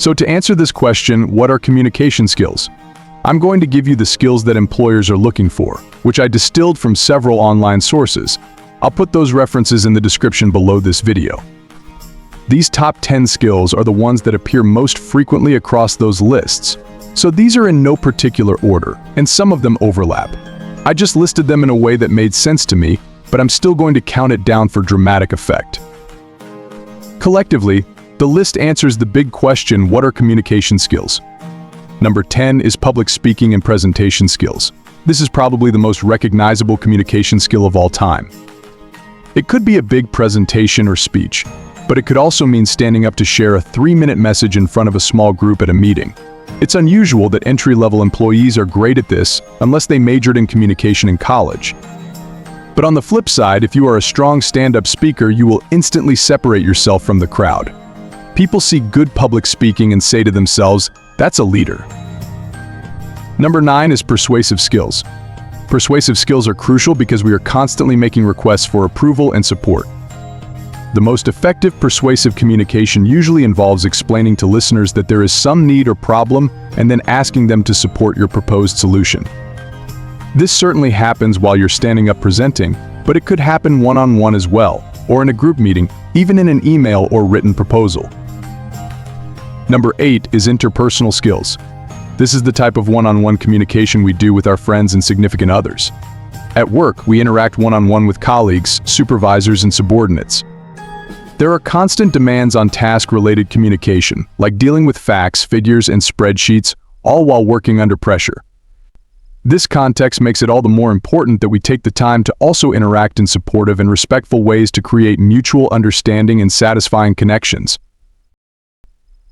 So to answer this question, what are communication skills? I'm going to give you the skills that employers are looking for, which I distilled from several online sources. I'll put those references in the description below this video. These top 10 skills are the ones that appear most frequently across those lists. So these are in no particular order, and some of them overlap. I just listed them in a way that made sense to me, but I'm still going to count it down for dramatic effect. Collectively, the list answers the big question, what are communication skills? Number 10 is public speaking and presentation skills. This is probably the most recognizable communication skill of all time. It could be a big presentation or speech, but it could also mean standing up to share a 3-minute message in front of a small group at a meeting. It's unusual that entry-level employees are great at this unless they majored in communication in college. But on the flip side, if you are a strong stand-up speaker, you will instantly separate yourself from the crowd. People see good public speaking and say to themselves, that's a leader. Number 9 is persuasive skills. Persuasive skills are crucial because we are constantly making requests for approval and support. The most effective persuasive communication usually involves explaining to listeners that there is some need or problem and then asking them to support your proposed solution. This certainly happens while you're standing up presenting, but it could happen one-on-one as well, or in a group meeting, even in an email or written proposal. Number 8 is interpersonal skills. This is the type of one-on-one communication we do with our friends and significant others. At work, we interact one-on-one with colleagues, supervisors, and subordinates. There are constant demands on task-related communication, like dealing with facts, figures, and spreadsheets, all while working under pressure. This context makes it all the more important that we take the time to also interact in supportive and respectful ways to create mutual understanding and satisfying connections.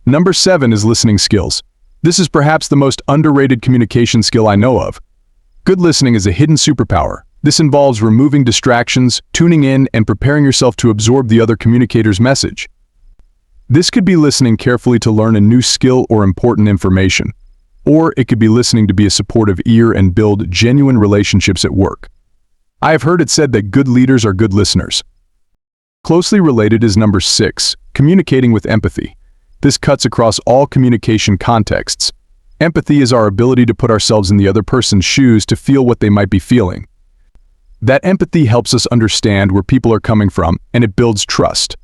Number 7 is listening skills. This is perhaps the most underrated communication skill I know of. Good listening is a hidden superpower. This involves removing distractions, tuning in, and preparing yourself to absorb the other communicator's message. This could be listening carefully to learn a new skill or important information. Or it could be listening to be a supportive ear and build genuine relationships at work. I have heard it said that good leaders are good listeners. Closely related is number 6, communicating with empathy. This cuts across all communication contexts. Empathy is our ability to put ourselves in the other person's shoes to feel what they might be feeling. That empathy helps us understand where people are coming from, and it builds trust.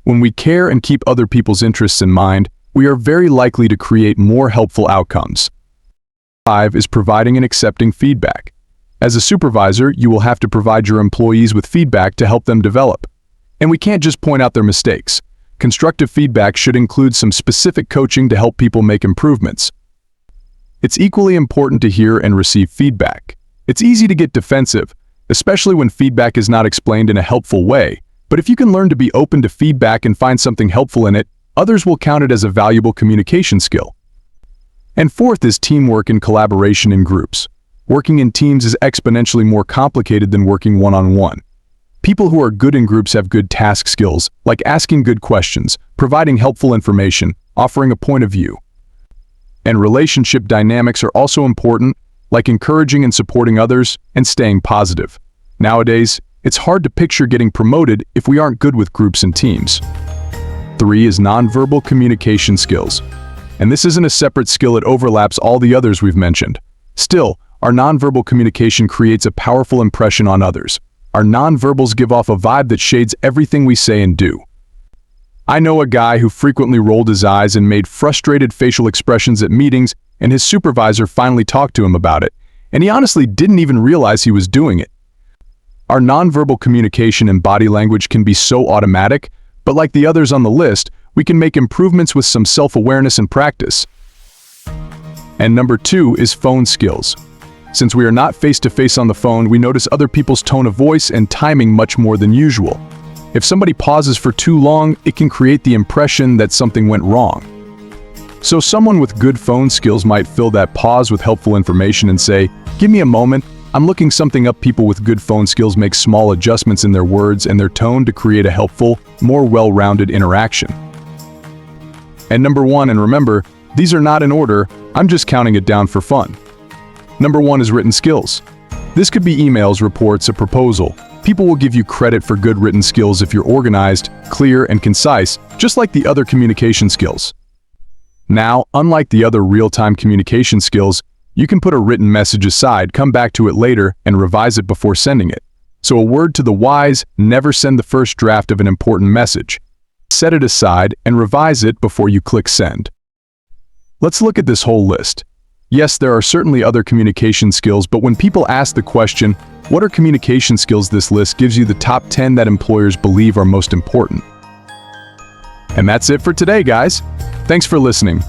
When we care and keep other people's interests in mind, we are very likely to create more helpful outcomes. 5 is providing and accepting feedback. As a supervisor, you will have to provide your employees with feedback to help them develop. And we can't just point out their mistakes. Constructive feedback should include some specific coaching to help people make improvements. It's equally important to hear and receive feedback. It's easy to get defensive, especially when feedback is not explained in a helpful way. But if you can learn to be open to feedback and find something helpful in it, others will count it as a valuable communication skill. And 4th is teamwork and collaboration in groups. Working in teams is exponentially more complicated than working one-on-one. People who are good in groups have good task skills, like asking good questions, providing helpful information, offering a point of view. And relationship dynamics are also important, like encouraging and supporting others and staying positive. Nowadays, it's hard to picture getting promoted if we aren't good with groups and teams. 3 is nonverbal communication skills. And this isn't a separate skill, it overlaps all the others we've mentioned. Still, our nonverbal communication creates a powerful impression on others. Our nonverbals give off a vibe that shades everything we say and do. I know a guy who frequently rolled his eyes and made frustrated facial expressions at meetings, and his supervisor finally talked to him about it, and he honestly didn't even realize he was doing it. Our nonverbal communication and body language can be so automatic, but like the others on the list, we can make improvements with some self-awareness and practice. And number 2 is phone skills. Since we are not face-to-face on the phone, we notice other people's tone of voice and timing much more than usual. If somebody pauses for too long, it can create the impression that something went wrong. So someone with good phone skills might fill that pause with helpful information and say, "Give me a moment, I'm looking something up." People with good phone skills make small adjustments in their words and their tone to create a helpful, more well-rounded interaction. And number 1, and remember, these are not in order, I'm just counting it down for fun. Number 1 is written skills. This could be emails, reports, a proposal. People will give you credit for good written skills if you're organized, clear, and concise, just like the other communication skills. Now, unlike the other real-time communication skills, you can put a written message aside, come back to it later, and revise it before sending it. So a word to the wise: never send the first draft of an important message. Set it aside and revise it before you click send. Let's look at this whole list. Yes, there are certainly other communication skills, but when people ask the question, what are communication skills, this list gives you the top 10 that employers believe are most important. And that's it for today, guys. Thanks for listening.